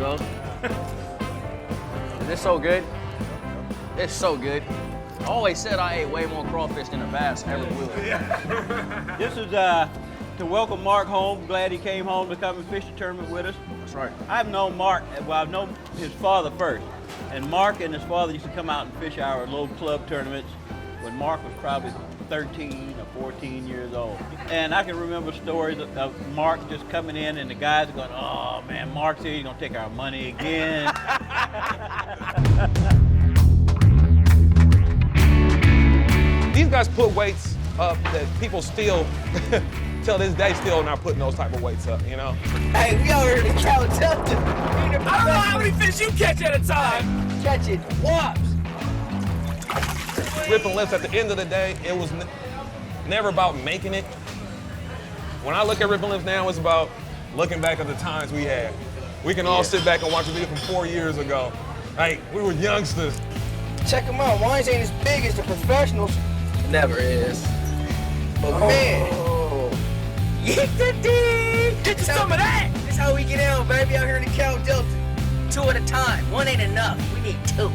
bro. It's so good. It's so good. I always said I ate way more crawfish than a bass ever will. This is to welcome Mark home. Glad he came home to come and fish the tournament with us. That's right. I've known Mark, well, I've known his father first. And Mark and his father used to come out and fish our little club tournaments when Mark was probably 13 or 14 years old. And I can remember stories of Mark just coming in and the guys going, oh man, Mark's here, he's gonna take our money again. These guys put weights up that people still, till this day, still not putting those type of weights up, you know? Hey, we over here in California. I don't know how many fish you catch at a time. Catching wops. Ripping lips, at the end of the day, it was never about making it. When I look at ripping lips now, it's about looking back at the times we had. We can all sit back and watch a video from 4 years ago. Like, we were youngsters. Check them out. Wines ain't as big as the professionals. It never is. But man. Get the dig! Get you some of that! That's how we get out, baby, out here in the Cal Delta. 2 at a time. 1 ain't enough. We need 2.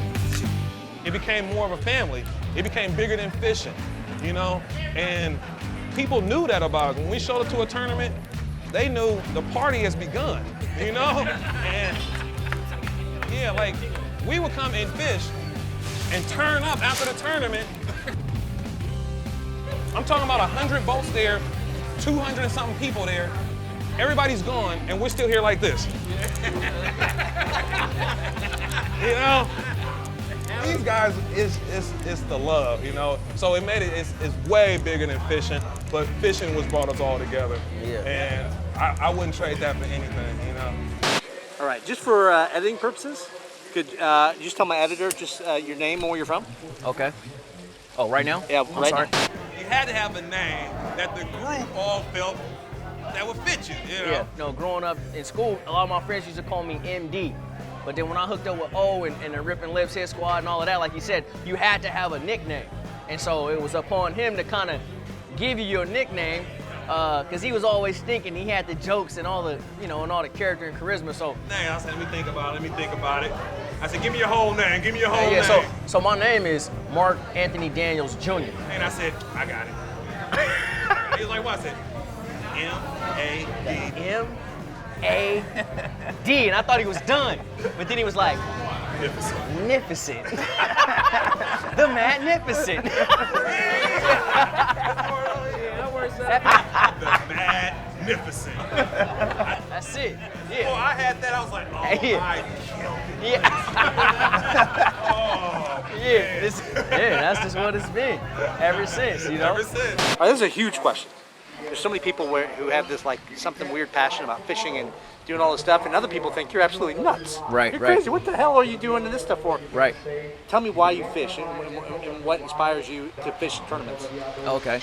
It became more of a family. It became bigger than fishing, you know? And people knew that about us. When we showed up to a tournament, they knew the party has begun, you know? And yeah, like, we would come and fish and turn up after the tournament. I'm talking about 100 boats there, 200 and something people there. Everybody's gone, and we're still here like this. You know? These guys, it's the love, you know? So it made it, it's way bigger than fishing, but fishing was brought us all together. Yeah. And I wouldn't trade that for anything, you know? All right, just for editing purposes, could you just tell my editor just your name and where you're from? Okay. Oh, right now? Yeah, I'm right sorry. now. You had to have a name that the group all felt that would fit you, you know? Yeah, no, growing up in school, a lot of my friends used to call me MD. But then when I hooked up with O and the Rippin' Lips Hit Squad and all of that, like you said, you had to have a nickname. And so it was upon him to kind of give you your nickname, because he was always thinking he had the jokes and all the, you know, and all the character and charisma. So I said, let me think about it. I said, give me your whole name, give me your whole name. So my name is Mark Anthony Daniels Jr. And I said, I got it. He was like, what? I said, M-A-D. M-A-D, and I thought he was done. But then he was like, Magnificent. The Magnificent. The Magnificent. That's it. Yeah. Oh, I had that. I was like, oh, Yeah. I killed it. Yeah. Oh, Yeah, that's just what it's been ever since, you know? Ever since. All right, this is a huge question. There's so many people who have this like something weird passion about fishing and doing all this stuff, and other people think you're absolutely nuts. Right, You're right. crazy. What the hell are you doing this stuff for? Right. Tell me why you fish and what inspires you to fish tournaments. Okay.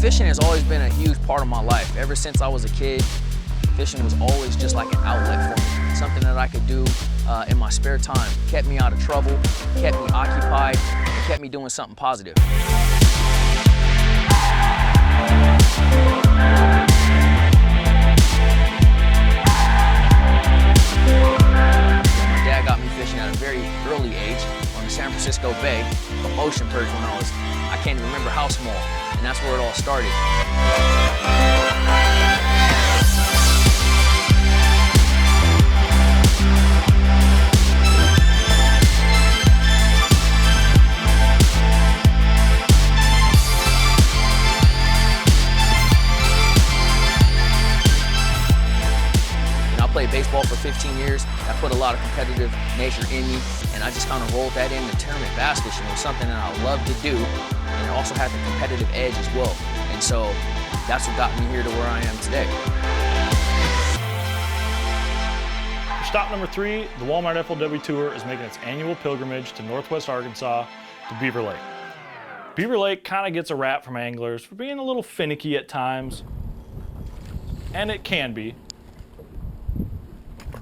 Fishing has always been a huge part of my life. Ever since I was a kid, fishing was always just like an outlet for me. Something that I could do in my spare time. Kept me out of trouble, kept me occupied, and kept me doing something positive. My dad got me fishing at a very early age on the San Francisco Bay, from ocean perch when I can't even remember how small. And that's where it all started. I played baseball for 15 years. That put a lot of competitive nature in me, and I just kind of rolled that into tournament bass fishing. It was something that I loved to do, and it also had the competitive edge as well. And so that's what got me here to where I am today. stop number 3, the Walmart FLW Tour is making its annual pilgrimage to Northwest Arkansas to Beaver Lake. Beaver Lake kind of gets a rap from anglers for being a little finicky at times, and it can be.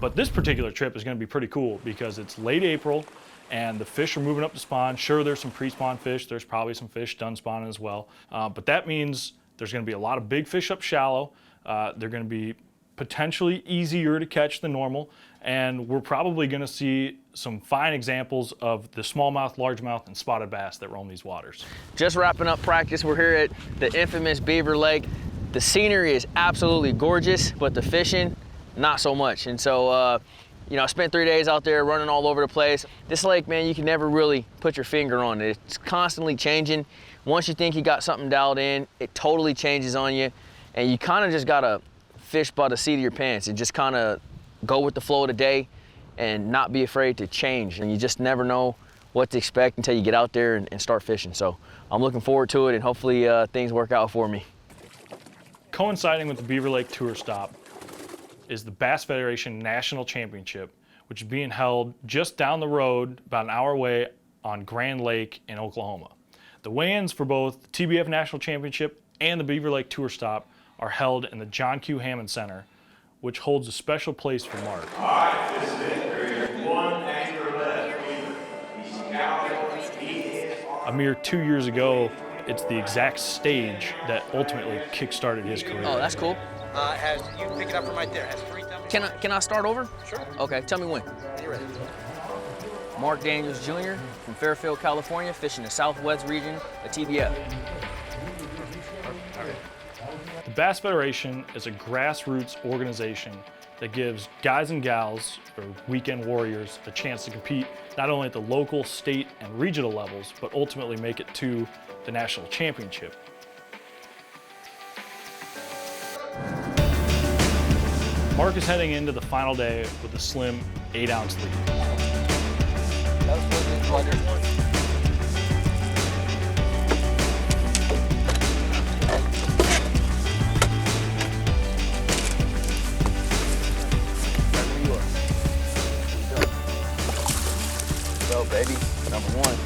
But this particular trip is going to be pretty cool because it's late April and the fish are moving up to spawn. Sure, there's some pre-spawn fish. There's probably some fish done spawning as well. But that means there's going to be a lot of big fish up shallow. They're going to be potentially easier to catch than normal. And we're probably going to see some fine examples of the smallmouth, largemouth, and spotted bass that roam these waters. Just wrapping up practice. We're here at the infamous Beaver Lake. The scenery is absolutely gorgeous, but the fishing, not so much. And so, you know, I spent 3 days out there running all over the place. This lake, man, you can never really put your finger on it. It's constantly changing. Once you think you got something dialed in, it totally changes on you. And you kind of just gotta fish by the seat of your pants and just kind of go with the flow of the day and not be afraid to change. And you just never know what to expect until you get out there and start fishing. So I'm looking forward to it, and hopefully things work out for me. Coinciding with the Beaver Lake Tour stop is the Bass Federation National Championship, which is being held just down the road, about an hour away, on Grand Lake in Oklahoma. The weigh-ins for both the TBF National Championship and the Beaver Lake Tour stop are held in the John Q. Hammond Center, which holds a special place for Mark. All right, this is it. One anchor left. He's scouting. A mere 2 years ago, it's the exact stage that ultimately kick-started his career. Oh, that's cool. You can pick it up from right there. Has 3 thumbs. Can I start over? Sure. Okay, tell me when. You're ready. Mark Daniels Jr. from Fairfield, California, fishing the Southwest region of TBF. The Bass Federation is a grassroots organization that gives guys and gals, or weekend warriors, a chance to compete not only at the local, state, and regional levels, but ultimately make it to the national championship. Mark is heading into the final day with a slim 8-ounce lead. Go, baby. Number 1.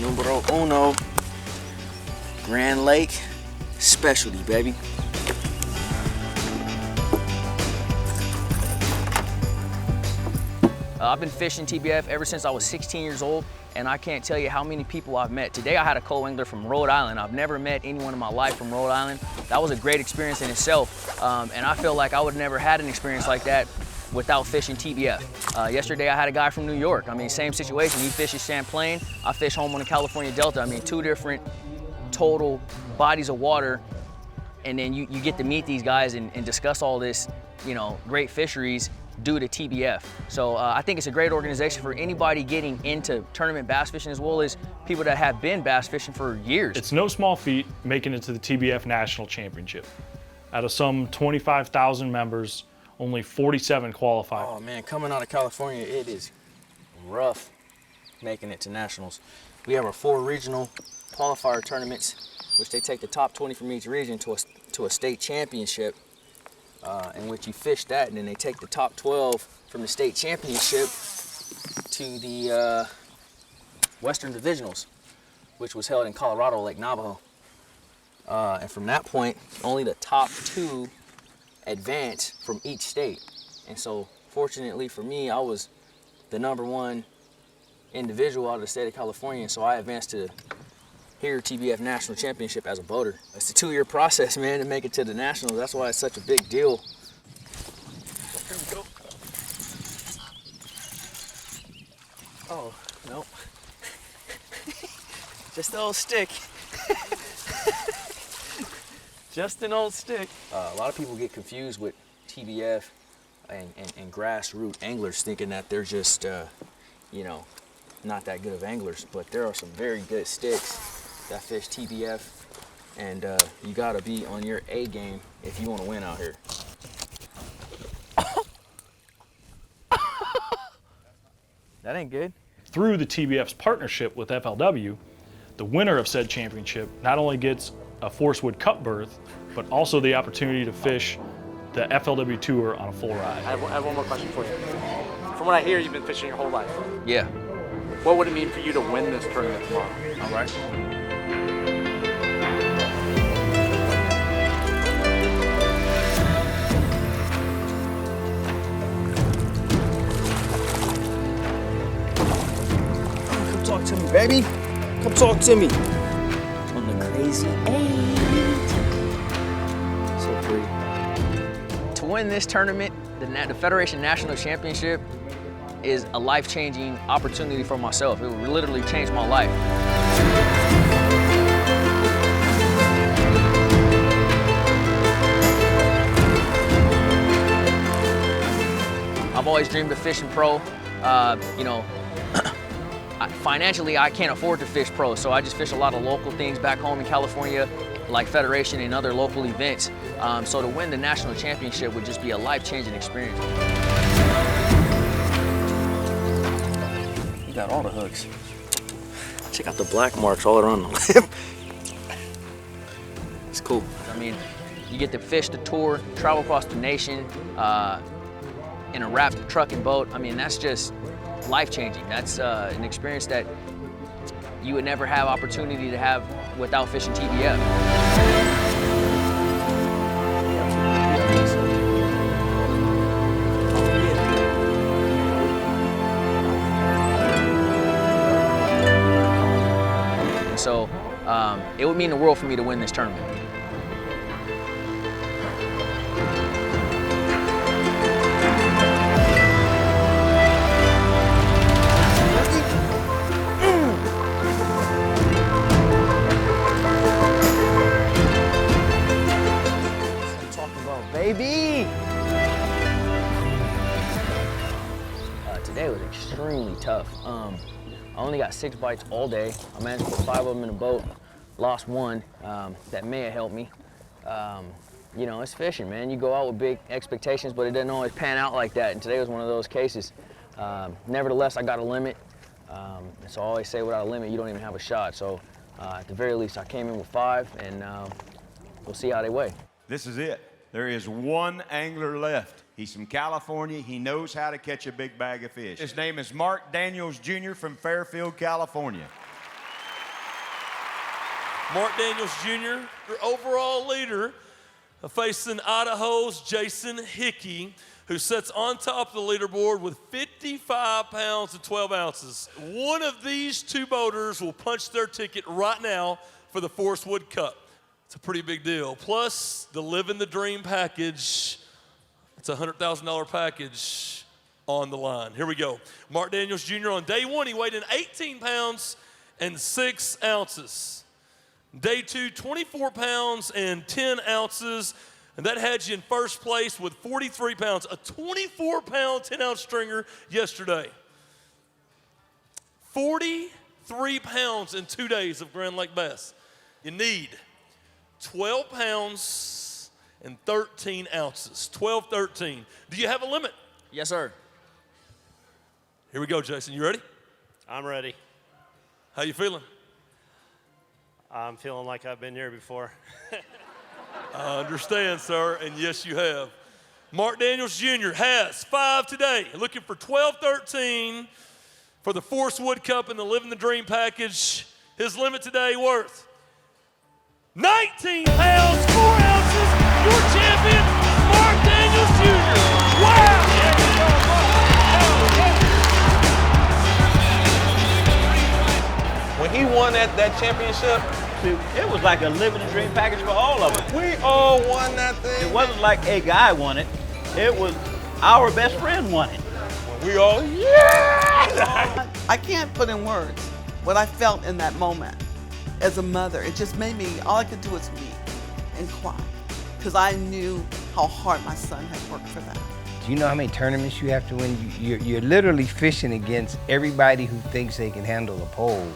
Numero uno. Grand Lake specialty, baby. I've been fishing TBF ever since I was 16 years old, and I can't tell you how many people I've met. Today I had a co-angler from Rhode Island. I've never met anyone in my life from Rhode Island. That was a great experience in itself, and I feel like I would have never had an experience like that without fishing TBF. Yesterday I had a guy from New York. I mean, same situation. He fishes Champlain. I fish home on the California Delta. I mean, 2 different total bodies of water, and then you get to meet these guys and discuss all this, you know, great fisheries due to TBF. So I think it's a great organization for anybody getting into tournament bass fishing, as well as people that have been bass fishing for years. It's no small feat making it to the TBF National Championship. Out of some 25,000 members, only 47 qualify. Oh man, coming out of California, it is rough making it to nationals. We have our 4 regional qualifier tournaments, which they take the top 20 from each region to a state championship, in which you fish that, and then they take the top 12 from the state championship to the Western Divisionals, which was held in Colorado, Lake Navajo. And from that point, only the top 2 advance from each state. And so, fortunately for me, I was the #1 individual out of the state of California, and so I advanced to here TBF National Championship as a boater. It's a 2-year process, man, to make it to the nationals. That's why it's such a big deal. Here we go. Oh, no. Just an old stick. Just an old stick. A lot of people get confused with TBF and grassroots anglers, thinking that they're just, you know, not that good of anglers. But there are some very good sticks that fish TBF, and you gotta be on your A game if you want to win out here. That ain't good. Through the TBF's partnership with FLW, the winner of said championship not only gets a Forcewood Cup berth, but also the opportunity to fish the FLW Tour on a full ride. I have one more question for you. From what I hear, you've been fishing your whole life. Yeah. What would it mean for you to win this tournament tomorrow? All right. Come talk to me, baby. Come talk to me. On the crazy 8. So free. To win this tournament, the Federation National Championship is a life-changing opportunity for myself. It would literally change my life. I've always dreamed of fishing pro. You know, financially, I can't afford to fish pro, so I just fish a lot of local things back home in California, like Federation and other local events. So to win the national championship would just be a life-changing experience. You got all the hooks. Check out the black marks all around the lip. It's cool. I mean, you get to fish the tour, travel across the nation in a wrapped truck and boat. I mean, that's just life-changing. That's an experience that you would never have opportunity to have without fishing TBF. And so it would mean the world for me to win this tournament. Baby! Today was extremely tough. I only got 6 bites all day. I managed to put 5 of them in a boat, lost 1. That may have helped me. You know, it's fishing, man. You go out with big expectations, but it doesn't always pan out like that, and today was one of those cases. Nevertheless, I got a limit. So I always say without a limit, you don't even have a shot. So at the very least, I came in with 5, and we'll see how they weigh. This is it. There is one angler left. He's from California. He knows how to catch a big bag of fish. His name is Mark Daniels Jr. from Fairfield, California. Mark Daniels Jr., your overall leader, facing Idaho's Jason Hickey, who sits on top of the leaderboard with 55 pounds and 12 ounces. One of these 2 boaters will punch their ticket right now for the Forest Wood Cup. It's a pretty big deal. Plus, the Living the Dream package. It's a $100,000 package on the line. Here we go. Mark Daniels Jr. on day 1, he weighed in 18 pounds and 6 ounces. Day 2, 24 pounds and 10 ounces. And that had you in first place with 43 pounds. A 24-pound, 10-ounce stringer yesterday. 43 pounds in 2 days of Grand Lake bass. You need 12 pounds and 13 ounces. 12, 13. Do you have a limit? Yes, sir. Here we go, Jason. You ready? I'm ready. How you feeling? I'm feeling like I've been here before. I understand, sir, and yes, you have. Mark Daniels Jr. has 5 today, looking for 12, 13 for the Forest Wood Cup and the Living the Dream package. His limit today worth 19 pounds, 4 ounces. Your champion, Mark Daniels Jr. Wow! When he won that championship, it was like a living the dream package for all of us. we all won that thing. It wasn't like a guy won it. It was our best friend won it. We all, yeah! I can't put in words what I felt in that moment as a mother. It just made me, all I could do was weep and cry because I knew how hard my son had worked for that. Do you know how many tournaments you have to win? You're literally fishing against everybody who thinks they can handle a pole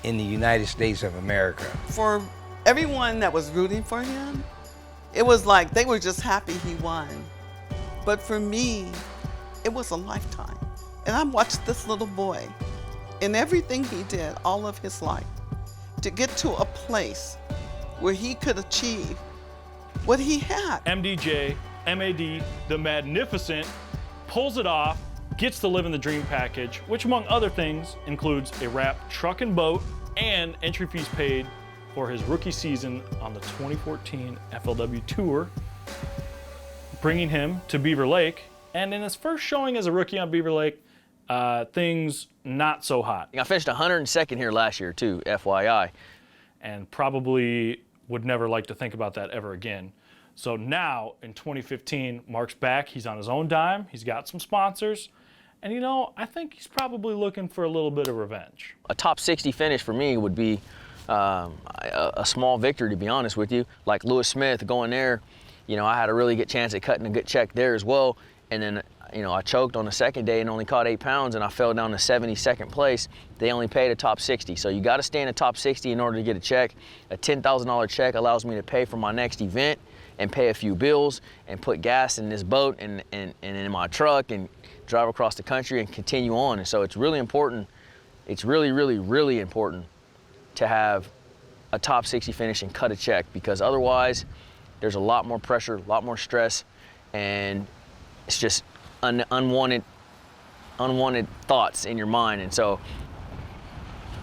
in the United States of America. For everyone that was rooting for him, it was like they were just happy he won. But for me, it was a lifetime. And I watched this little boy in everything he did all of his life to get to a place where he could achieve what he had. MDJ, MAD, the Magnificent, pulls it off, gets to live in the dream package, which among other things includes a wrapped truck and boat and entry fees paid for his rookie season on the 2014 FLW Tour, bringing him to Beaver Lake. And in his first showing as a rookie on Beaver Lake, things not so hot. I finished 102nd here last year too, FYI. And probably would never like to think about that ever again. So now in 2015, Mark's back, he's on his own dime, he's got some sponsors, and you know, I think he's probably looking for a little bit of revenge. A top 60 finish for me would be a small victory, to be honest with you. Like Lewis Smith going there, you know, I had a really good chance at cutting a good check there as well. And then, you know, I choked on the second day and only caught 8 pounds, and I fell down to 72nd place. They only paid a top 60. So you got to stay in the top 60 in order to get a check. A $10,000 check allows me to pay for my next event and pay a few bills and put gas in this boat and in my truck and drive across the country and continue on. And so it's really important. It's really, really, really important to have a top 60 finish and cut a check, because otherwise there's a lot more pressure, a lot more stress, and it's just unwanted thoughts in your mind. And so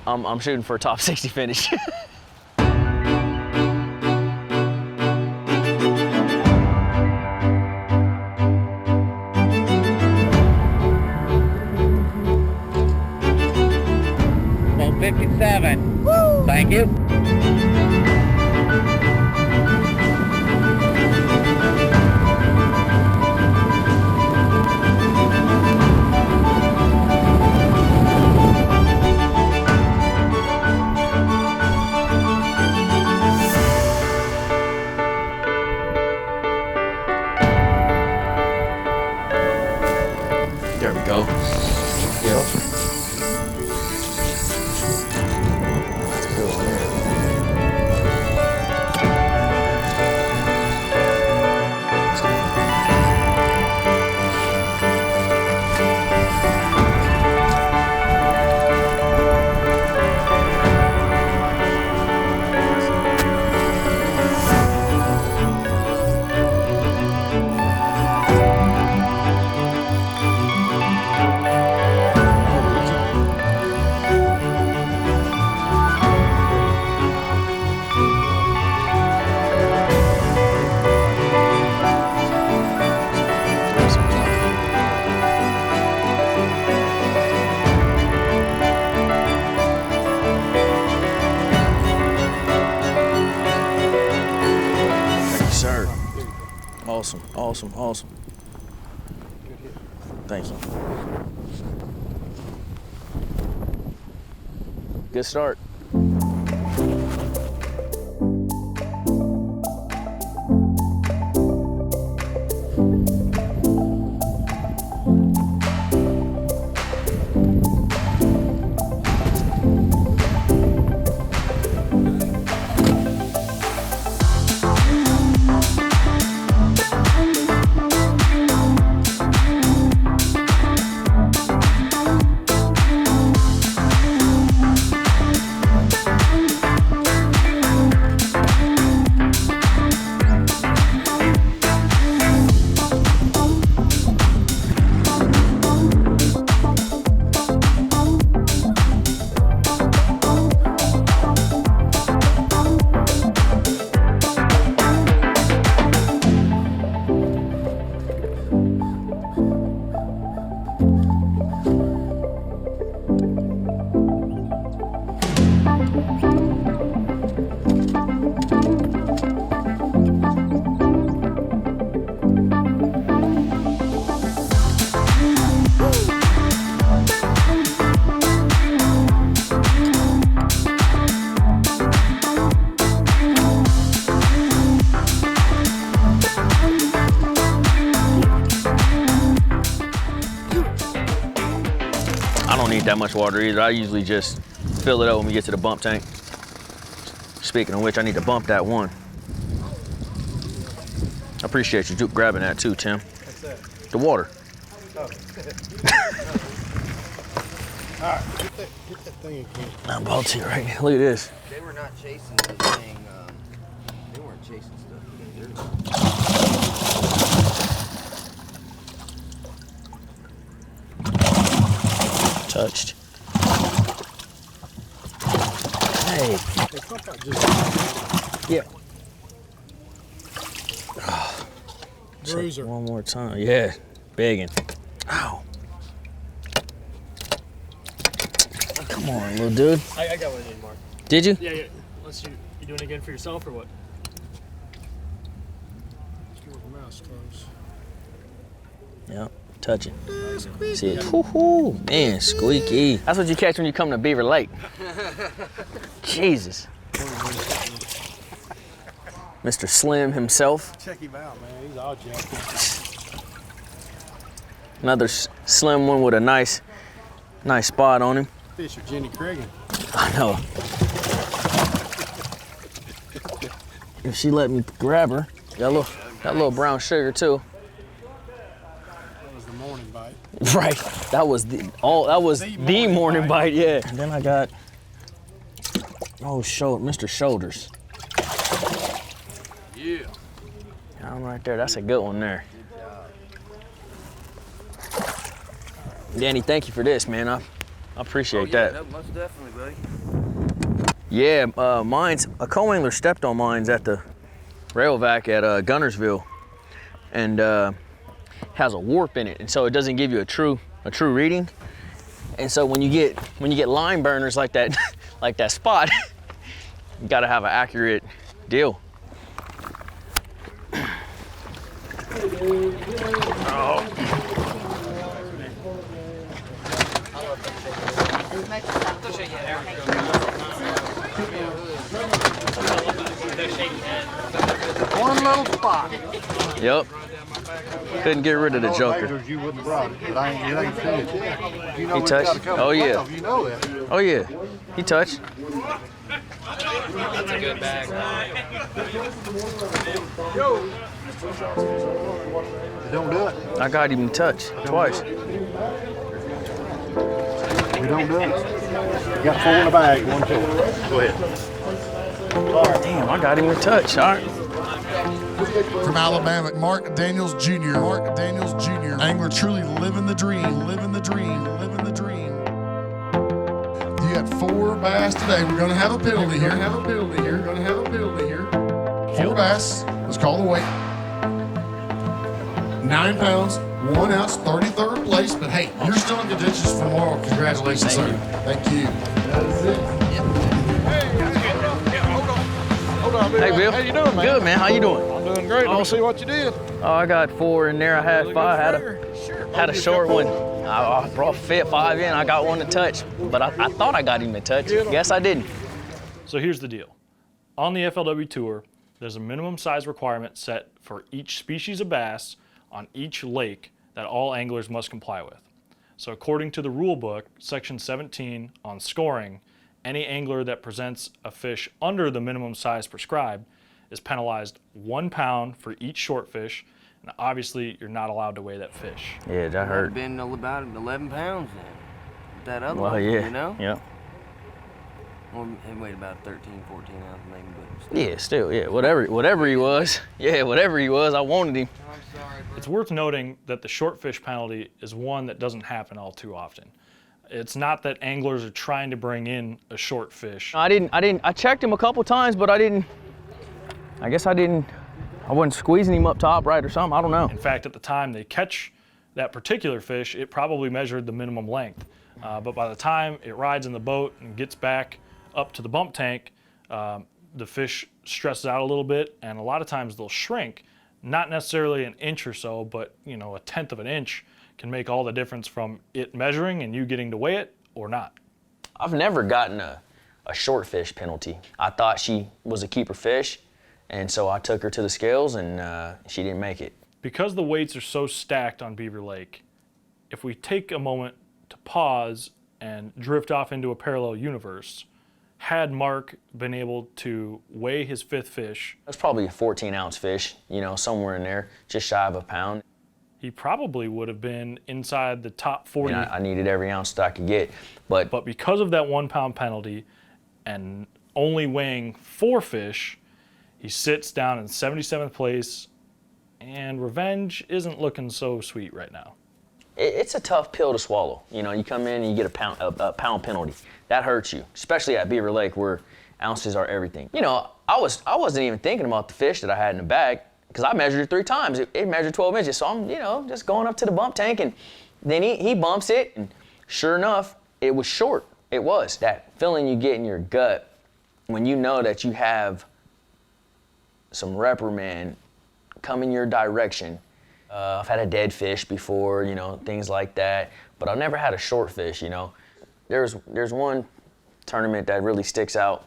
I'm shooting for a top 60 finish. Well, 57. Woo! Thank you. There we go. Yep. That's a good one there. Awesome, awesome, awesome. Thank you. Good start. That much water either. I usually just fill it up when we get to the bump tank. Speaking of which, I need to bump that one. I appreciate you grabbing that too, Tim. What's that? The water. Oh. All right, get that thing again. I'm about to right now. Look at this. They were not chasing this thing. They weren't chasing stuff. Touched. Hey. Yeah. Bruiser. One more time. Yeah. Begging. Ow. Come on, little dude. I got what I need, Mark. Did you? Yeah. Unless you doing it again for yourself or what? Let's get the mouse close. Yep. Touch it. See it. Woo-hoo. Man, squeaky. That's what you catch when you come to Beaver Lake. Jesus. Mr. Slim himself. Check him out, man. He's all jacked. Another slim one with a nice spot on him. Fisher Jenny Cregan. I know. If she let me grab her, that little brown sugar too. That was the morning bite. Right. That was the morning bite, yeah. And then I got Mr. Shoulders. Yeah. I'm right there. That's a good one there. Danny, thank you for this, man. I appreciate that. No, most definitely, buddy. Yeah, a co-angler stepped on mines at the rail vac at Gunnersville, and has a warp in it, and so it doesn't give you a true reading. And so when you get line burners like that, like that spot, you got to have an accurate deal. Oh. One little spot. Yep. Couldn't get rid of the joker. You wouldn't have brought it, but it ain't finished. You know He touched? Oh yeah. You know that. Oh yeah. He touched. That's a good bag. Don't do it. I got him to touch twice. We don't do it. You got 4 in the bag, 1 killer. Go ahead. Damn, I got him to touch. All right. From Alabama, Mark Daniels Jr. Mark Daniels Jr. Angler truly living the dream, living the dream, living the dream. You got 4 bass today. We're going to have a penalty here. 4 bass. Let's call the weight. 9 pounds, 1 ounce, 33rd place. But hey, you're still in contention for more. Congratulations, sir. Thank you. That's it. Hey, Bill. How you doing, man? Good, man. How you doing? I'm doing great. Let me see what you did. Oh, I got 4 in there. I had 5. Had a short one. I brought 5 in. I got 1 to touch, but I thought I got him to touch. Guess I didn't. So here's the deal. On the FLW Tour, there's a minimum size requirement set for each species of bass on each lake that all anglers must comply with. So according to the rule book, section 17 on scoring, any angler that presents a fish under the minimum size prescribed is penalized 1 pound for each short fish, and obviously you're not allowed to weigh that fish. Yeah, that hurt. Been about 11 pounds then. That other Well, one, yeah. you know? Yeah. Well, it weighed about 13, 14 ounces maybe, but Yeah, still, yeah. Whatever he was. Yeah, whatever he was, I wanted him. I'm sorry, bro. It's worth noting that the short fish penalty is one that doesn't happen all too often. It's not that anglers are trying to bring in a short fish. I checked him a couple times, but I wasn't squeezing him up top right or something, I don't know. In fact, at the time they catch that particular fish, it probably measured the minimum length. But by the time it rides in the boat and gets back up to the bump tank, the fish stresses out a little bit, and a lot of times they'll shrink, not necessarily an inch or so, but a 1/10 of an inch can make all the difference from it measuring and you getting to weigh it or not. I've never gotten a short fish penalty. I thought she was a keeper fish, and so I took her to the scales, and she didn't make it. Because the weights are so stacked on Beaver Lake, if we take a moment to pause and drift off into a parallel universe, had Mark been able to weigh his 5th fish, That's probably a 14-ounce fish, somewhere in there, just shy of a pound. he probably would have been inside the top 40. I needed every ounce that I could get, but because of that 1 pound penalty and only weighing 4 fish, He sits down in 77th place, and revenge isn't looking so sweet right now. It's a tough pill to swallow. You know, you come in and you get a pound penalty. That hurts you, especially at Beaver Lake where ounces are everything. You know, I wasn't even thinking about the fish that I had in the bag because I measured it 3 times. It measured 12 inches, so I'm, you know, just going up to the bump tank, and then he bumps it, and sure enough, it was short. It was. That feeling you get in your gut when you know that you have some reprimand coming your direction. I've had a dead fish before, you know, things like that, but I've never had a short fish, you know. There's one tournament that really sticks out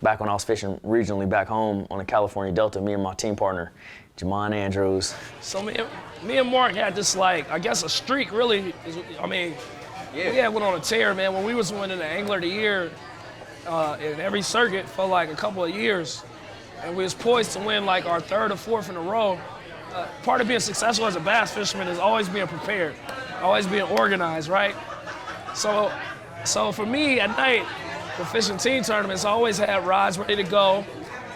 back when I was fishing regionally back home on the California Delta, me and my team partner, Jamon Andrews. So me and Mark had this, like, I guess a streak really, we went on a tear, man. When we was winning the Angler of the Year in every circuit for like a couple of years, and we was poised to win like our 3rd or 4th in a row. Part of being successful as a bass fisherman is always being prepared, always being organized, right? So for me at night, for fishing team tournaments, I always had rods ready to go.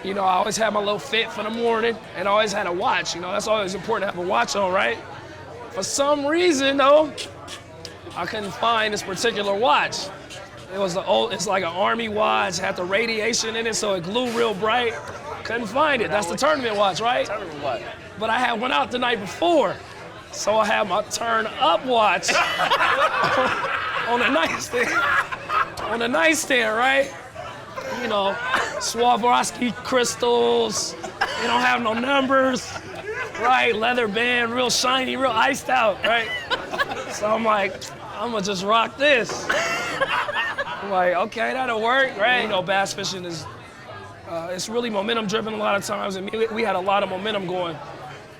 You know, I always had my little fit for the morning, and I always had a watch. You know, that's always important to have a watch on, right? For some reason, though, I couldn't find this particular watch. It's like an Army watch, had the radiation in it, so it glowed real bright. Couldn't find it. That's the tournament watch, right? Tournament watch. But I had went out the night before, so I had my turn-up watch on the nightstand. On the nightstand, right? You know, Swarovski crystals. They don't have no numbers, right? Leather band, real shiny, real iced out, right? So I'm like, I'm gonna just rock this. I'm like, okay, that'll work, right? You know, bass fishing is, it's really momentum driven a lot of times, and we had a lot of momentum going.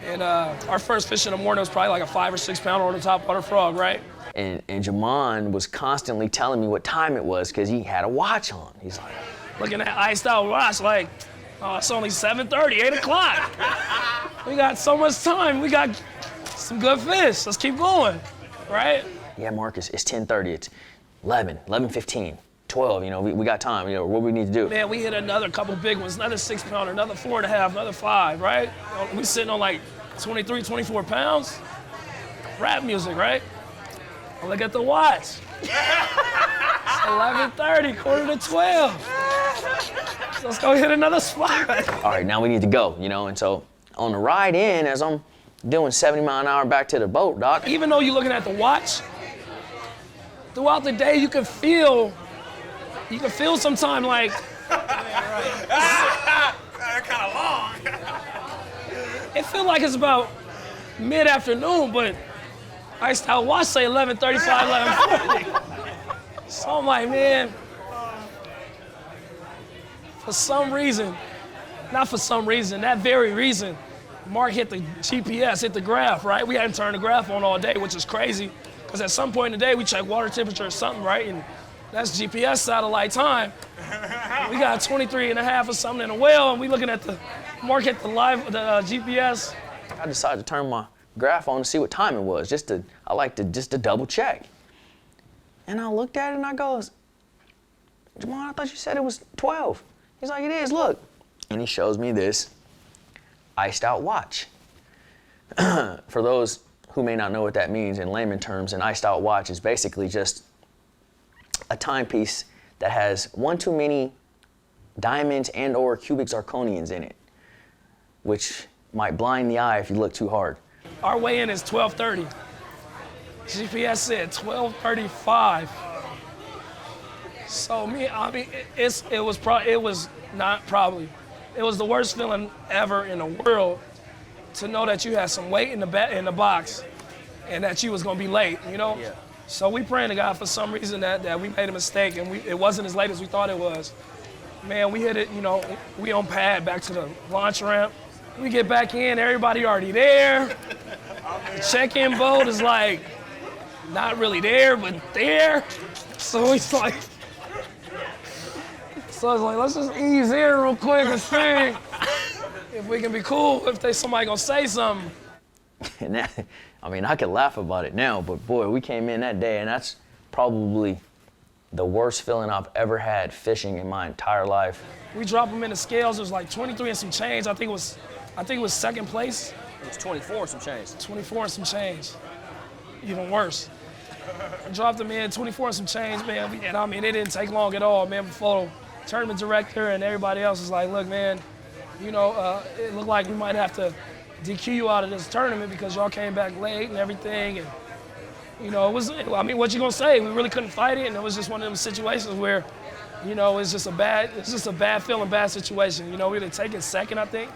And our first fish in the morning was probably like a 5 or 6 pounder on the top water frog, right? And Jamon was constantly telling me what time it was because he had a watch on. He's like, looking at iced out watch, like, oh, it's only 7:30, 8 o'clock. We got so much time. We got some good fish. Let's keep going, right? Yeah, Marcus, it's 10:30. It's 11, 11:15, 12. You know, we got time. You know, what we need to do. Man, we hit another couple big ones, another 6 pounder, another 4.5, another 5, right? We sitting on like 23, 24 pounds. Rap music, right? I look at the watch. It's 11:30, 11:45. So let's go hit another spot. All right, now we need to go, you know, and so on the ride in, as I'm doing 70 miles an hour back to the boat, Doc. Even though you're looking at the watch, throughout the day you can feel sometime like, kind of long. it feel like it's about mid-afternoon, but iced out watch say 11:35, 11:40. So I'm like, man, that very reason, Mark hit the GPS, hit the graph, right? We hadn't turned the graph on all day, which is crazy, because at some point in the day, we check water temperature or something, right? And that's GPS satellite time. We got 23.5 or something in the well, and we looking at Mark hit the GPS. I decided to turn my graph on to see what time it was, I like to double check. And I looked at it and I goes, Jamon, I thought you said it was 12. He's like, it is, look. And he shows me this iced out watch. For those who may not know what that means in layman terms, an iced out watch is basically just a timepiece that has one too many diamonds and or cubic zirconians in it, which might blind the eye if you look too hard. Our weigh-in is 12:30. GPS said 12:35. So it was the worst feeling ever in the world to know that you had some weight in the box and that you was gonna be late, you know? Yeah. So we praying to God for some reason that we made a mistake and it wasn't as late as we thought it was. Man, we hit it, you know, we on pad back to the launch ramp. We get back in, everybody already there. The check-in boat is like, not really there, but there. So it's like, let's just ease in real quick and see if we can be cool, if somebody gonna say something. And that, I mean, I could laugh about it now, but boy, we came in that day and that's probably the worst feeling I've ever had fishing in my entire life. We dropped him in the scales. It was like 23 and some change. I think it was second place. It was 24 and some change. 24 and some change. Even worse. I dropped him in 24 and some change, man. And I mean, it didn't take long at all, man, before the tournament director and everybody else was like, look, man, you know, it looked like we might have to DQ you out of this tournament because y'all came back late and everything. And, you know, it was, I mean, what you gonna say? We really couldn't fight it, and it was just one of those situations where, you know, it's just a bad feeling, bad situation. You know, we had taken second, I think.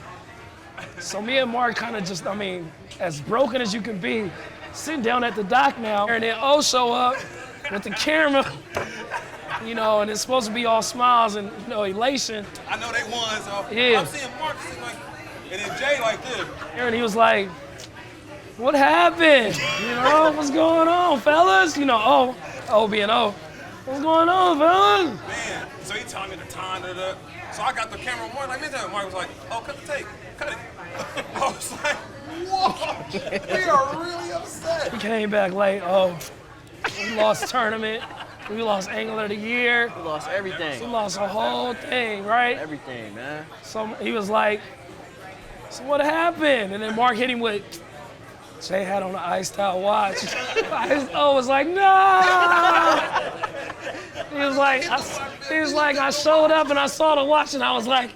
So me and Mark kind of just, I mean, as broken as you can be, sitting down at the dock now, and then O show up with the camera, you know, and it's supposed to be all smiles and, you know, elation. I know they won, so yeah. I'm seeing Mark sitting like, and then Jay like this. And he was like, what happened? You know, what's going on, fellas? You know, O being O. What's going on, fellas? Man, so he telling me the time, so I got the camera on Mark, like, Mark was like, oh, cut the tape, cut it. I was like, whoa, we are really upset. We came back late, we lost tournament. We lost Angler of the Year. We lost everything. We lost the whole thing, right? Everything, man. So he was like, so what happened? And then Mark hit him with, Jay had on the iced out watch. O was like, no! He was like, I showed up and I saw the watch and I was like,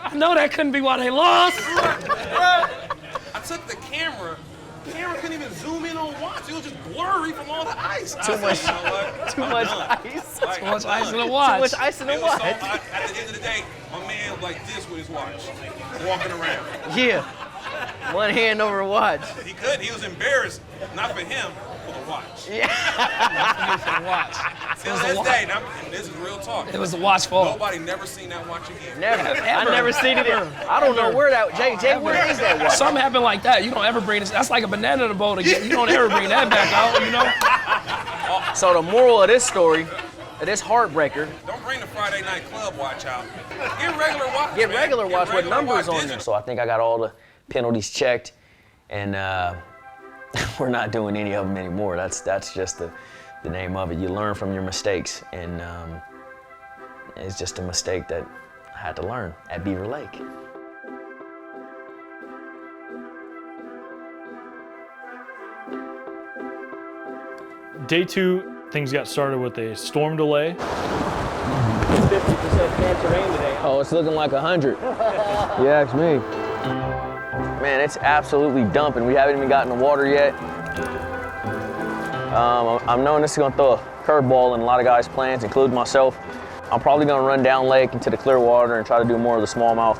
I know that couldn't be why they lost. I took the camera couldn't even zoom in on watch. It was just blurry from all the ice. Too much ice. Too much ice in the watch. Too much ice in the watch. So, at the end of the day, my man was like this with his watch, walking around. Yeah. One hand over a watch. He couldn't. He was embarrassed. Not for him, for the watch. Yeah. For the watch. Till this day, now, this is real talk. It was the watch fault. Nobody never seen that watch again. Never. I never seen it. I don't know where that. Jay, where is that watch? Something happened like that. You don't ever bring this. That's like a banana in the boat again. You don't ever bring that back out. You know. So the moral of this story, of this heartbreaker. Don't bring the Friday night club watch out. Get regular watch. Get man. regular watch with numbers on there. them. So I think I got all the penalties checked, and we're not doing any of them anymore. That's just the name of it. You learn from your mistakes, and it's just a mistake that I had to learn at Beaver Lake. Day two, things got started with a storm delay. 50% chance of rain today. Oh, it's looking like 100. You ask me. Man, it's absolutely dumping. We haven't even gotten the water yet. I'm knowing this is gonna throw a curveball in a lot of guys' plans, including myself. I'm probably gonna run down lake into the clear water and try to do more of the smallmouth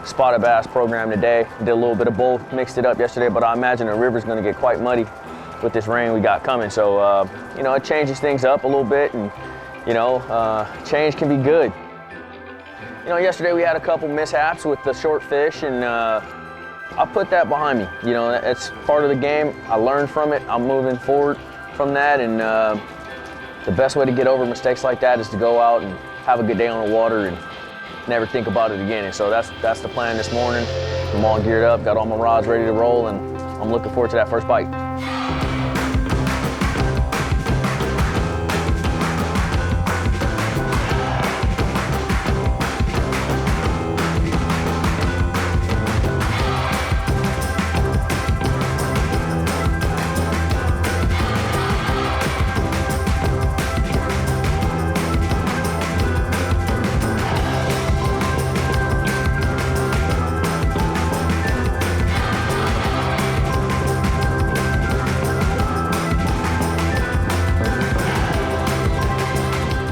spotted bass program today. Did a little bit of both, mixed it up yesterday, but I imagine the river's gonna get quite muddy with this rain we got coming. So, you know, it changes things up a little bit, and, you know, change can be good. You know, yesterday we had a couple mishaps with the short fish, and I put that behind me. You know, it's part of the game. I learned from it. I'm moving forward from that, and the best way to get over mistakes like that is to go out and have a good day on the water and never think about it again. And so that's the plan this morning. I'm all geared up, got all my rods ready to roll, and I'm looking forward to that first bite.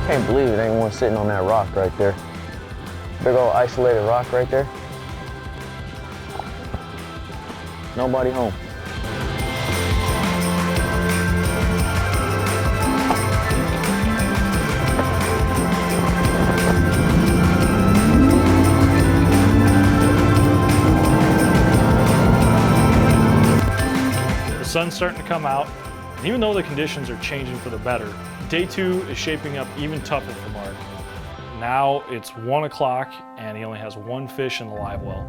I can't believe it ain't one sitting on that rock right there. Big old isolated rock right there. Nobody home. The sun's starting to come out, and even though the conditions are changing for the better, day two is shaping up even tougher for Mark. Now it's 1 o'clock and he only has one fish in the live well.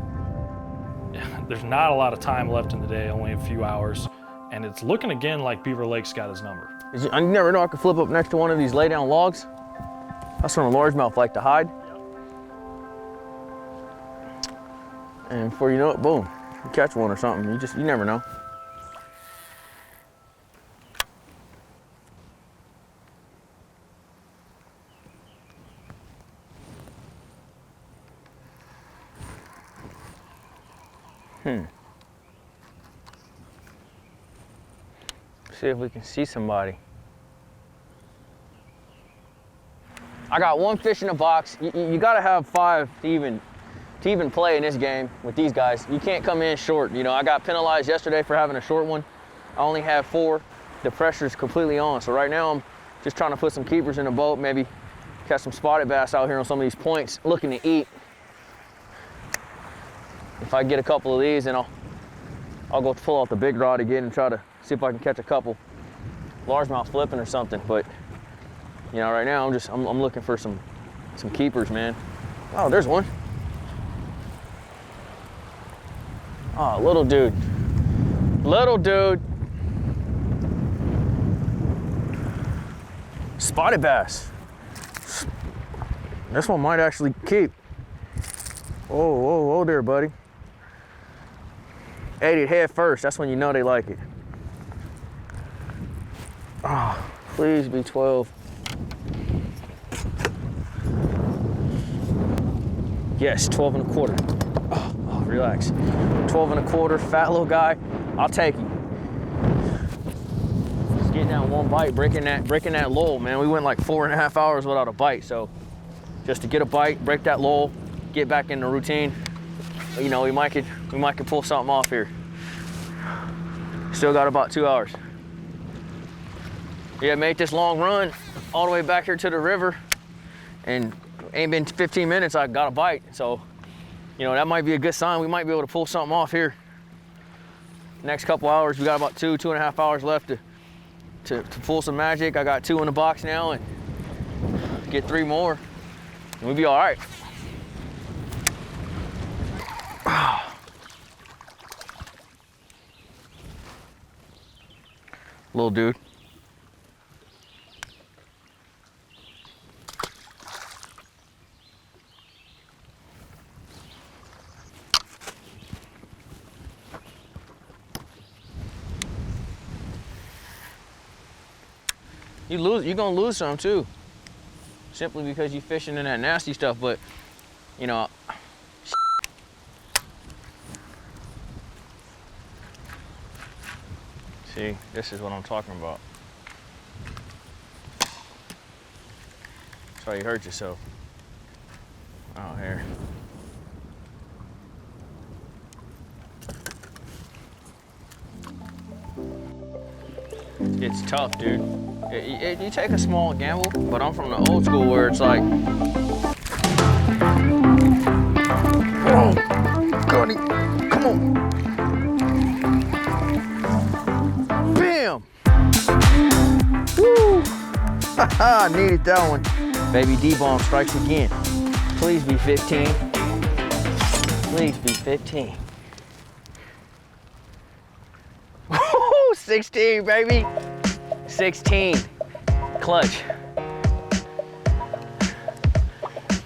There's not a lot of time left in the day, only a few hours, and it's looking again like Beaver Lake's got his number. You never know, I could flip up next to one of these lay down logs. That's when a largemouth like to hide. And before you know it, boom, you catch one or something. You never know. See if we can see somebody. I got one fish in a box. You gotta have 5 to even play in this game with these guys. You can't come in short. You know, I got penalized yesterday for having a short one. I only have 4. The pressure's completely on. So right now I'm just trying to put some keepers in the boat, maybe catch some spotted bass out here on some of these points, looking to eat. If I get a couple of these, then I'll go pull out the big rod again and try to see if I can catch a couple largemouth flipping or something. But you know, right now I'm looking for some keepers, man. Oh, there's one. Oh, little dude. Little dude. Spotted bass. This one might actually keep. Oh there, buddy. Ate it head first. That's when you know they like it. Oh, please be 12. Yes, 12 and a quarter. Oh, relax. 12 and a quarter, fat little guy. I'll take him. Just getting that one bite, breaking that lull, man. We went like 4.5 hours without a bite. So just to get a bite, break that lull, get back in the routine. You know, we might could pull something off here. Still got about 2 hours. Yeah, made this long run all the way back here to the river, and ain't been 15 minutes, I got a bite. So, you know, that might be a good sign. We might be able to pull something off here. Next couple hours, we got about 2.5 hours left to pull some magic. I got 2 in the box now, and get 3 more, and we'll be all right. Little dude. You're gonna lose some too, simply because you're fishing in that nasty stuff. But you know, see, this is what I'm talking about. That's why you hurt yourself out here. It's tough, dude. You take a small gamble, but I'm from the old school where it's like, come on, Cody, come on. Bam! Woo! Haha, needed that one. Baby D-bomb strikes again. Please be 15. Please be 15. Woo! 16, baby. 16. Clutch.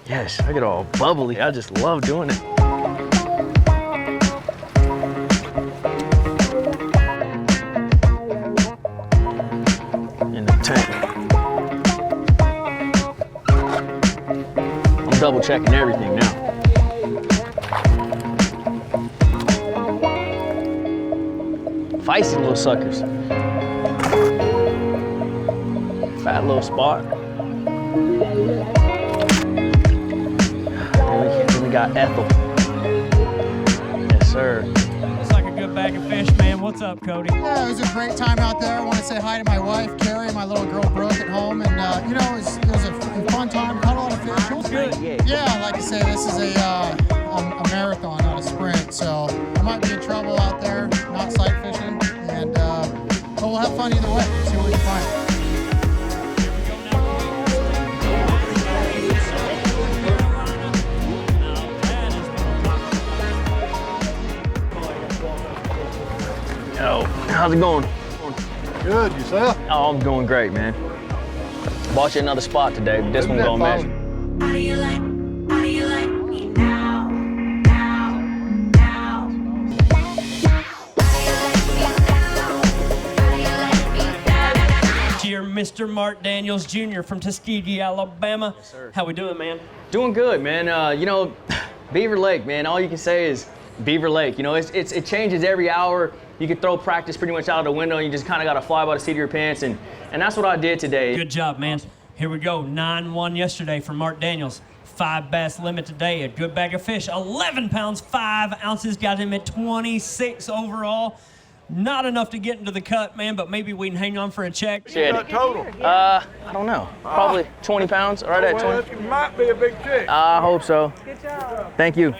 Yes, I get all bubbly. I just love doing it. In the tank. I'm double checking everything now. Feisty little suckers. Fat little spot. Then we got Ethel. Yes, sir. It's like a good bag of fish, man. What's up, Cody? Yeah, it was a great time out there. I want to say hi to my wife, Carrie, and my little girl, Brooke, at home. And, you know, it was a fun time. Caught a lot of fish. It was good. Yeah, I like to say this is a marathon, not a sprint. So I might be in trouble out there, not sight fishing. And, but we'll have fun either way. See what we can find. Yo, how's it going? Good, yourself? Oh, I'm doing great, man. Bought you another spot today. This one gonna measure. How do you like me now? Cheer, Mr. Mark Daniels Jr. from Tuskegee, Alabama. Yes, sir. How we doing, man? Doing good, man. You know, Beaver Lake, man. All you can say is Beaver Lake. You know, it changes every hour. You can throw practice pretty much out of the window. And you just kind of got to fly by the seat of your pants, and that's what I did today. Good job, man. Here we go. 9-1 yesterday for Mark Daniels. 5 bass limit today. A good bag of fish. 11 pounds, 5 ounces. Got him at 26 overall. Not enough to get into the cut, man, but maybe we can hang on for a check. Shit. Total? I don't know. Probably 20 pounds, right at 20. It might be a big check. I hope so. Good job. Thank you.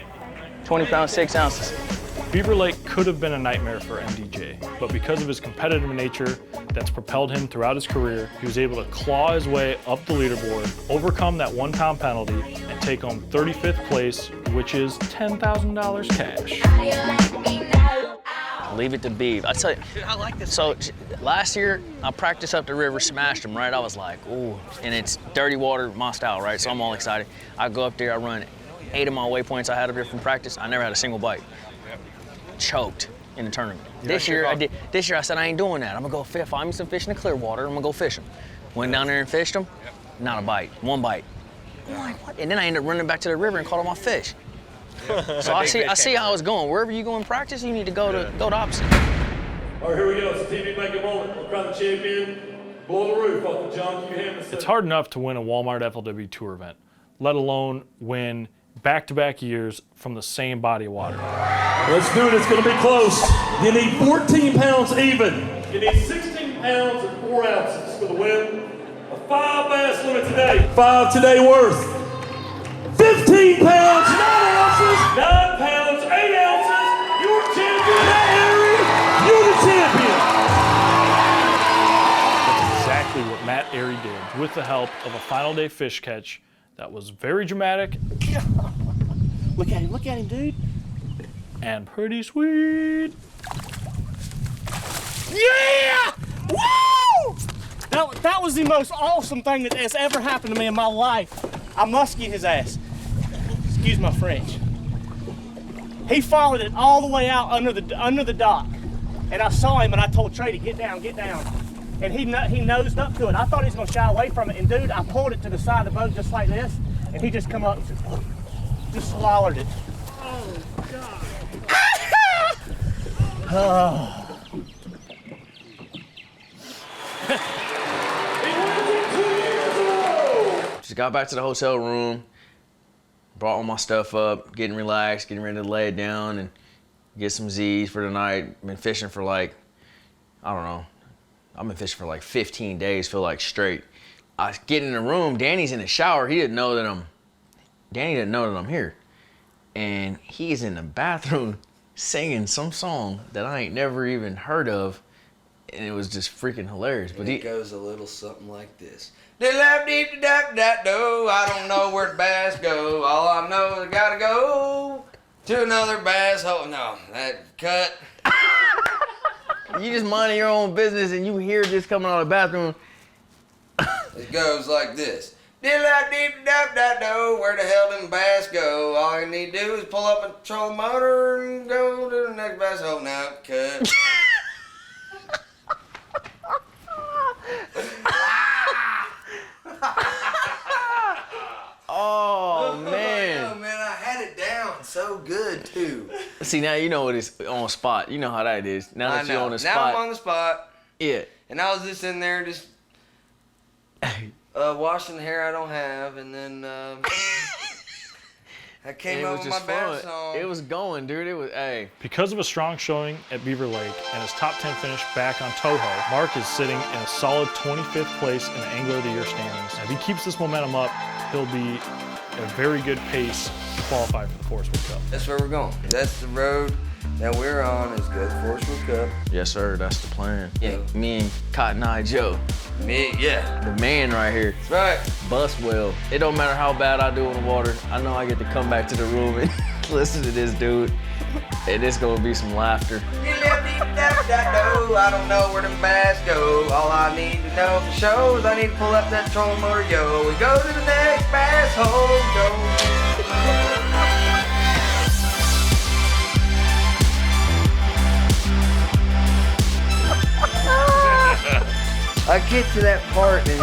20 pounds, 6 ounces. Beaver Lake could have been a nightmare for MDJ, but because of his competitive nature that's propelled him throughout his career, he was able to claw his way up the leaderboard, overcome that 1-pound penalty, and take home 35th place, which is $10,000 cash. Leave it to Beav. I tell you, I like this. So last year, I practiced up the river, smashed him, right? I was like, ooh, and it's dirty water, my style, right? So I'm all excited. I go up there, I run 8 of my waypoints I had up here from practice. I never had a single bite. Choked in the tournament. This year I said I ain't doing that. I'm gonna go find me some fish in the clear water. I'm gonna go fish them. Went down there and fished them. Not a bite. 1 bite. I'm like, what? And then I ended up running back to the river and caught all my fish. So I see how it's going. Wherever you go in practice, you need to go to opposite. All right, here we go. It's a TV making moment. We'll crown the champion. Blow the roof off the John Q. Hammond. It's hard enough to win a Walmart FLW Tour event, let alone win back-to-back years from the same body of water. Let's do it. It's going to be close. You need 14 pounds even. You need 16 pounds and 4 ounces for the win. A 5 bass limit today. 5 today worth 15 pounds, 9 ounces, 9 pounds, 8 ounces. You're champion in that area. You're the champion. That's exactly what Matt Airy did with the help of a final day fish catch that was very dramatic. Look at him, dude. And pretty sweet. Yeah! Woo! That was the most awesome thing that has ever happened to me in my life. I muskie his ass. Excuse my French. He followed it all the way out under the dock. And I saw him and I told Trey to get down. And he nosed up to it. I thought he was gonna shy away from it. And dude, I pulled it to the side of the boat just like this. And he just come up and just swallowed it. Oh, God. Oh. Just got back to the hotel room, brought all my stuff up, getting relaxed, getting ready to lay it down and get some Z's for the night. Been fishing for like, I don't know, I've been fishing for like 15 days, feel like straight. I get in the room, Danny's in the shower. Danny didn't know that I'm here. And he's in the bathroom singing some song that I ain't never even heard of. And it was just freaking hilarious. But it goes a little something like this. I don't know where the bass go. All I know is I gotta go to another bass hole. No, that cut. You just minding your own business and you hear this coming out of the bathroom. It goes like this. Where the hell did the bass go? All you need to do is pull up and control the motor and go to the next bass hole. Now, cut. Oh, man. Oh, man, I had it down so good, too. See, now you know what it's on spot. You know how that is. Now that you're on the spot. Now I'm on the spot. Yeah. And I was just in there just washing the hair I don't have, and then I came up with my bass song. It was going, dude. It was, hey. Because of a strong showing at Beaver Lake and his top 10 finish back on Toho, Mark is sitting in a solid 25th place in the Angler of the Year standings. If he keeps this momentum up, he'll be at a very good pace to qualify for the Forest World Cup. That's where we're going. That's the road that we're on, is go to the Forest World Cup. Yes, sir. That's the plan. Yeah. Me and Cotton Eye Joe. Me, yeah. The man right here. That's right. Bust well. It don't matter how bad I do in the water. I know I get to come back to the room and listen to this dude. And it's gonna be some laughter. dip-dap-do. I don't know where them bass go. All I need to know for sure is I need to pull up that trolling motor, yo. We go to the next bass hole, go. I get to that part and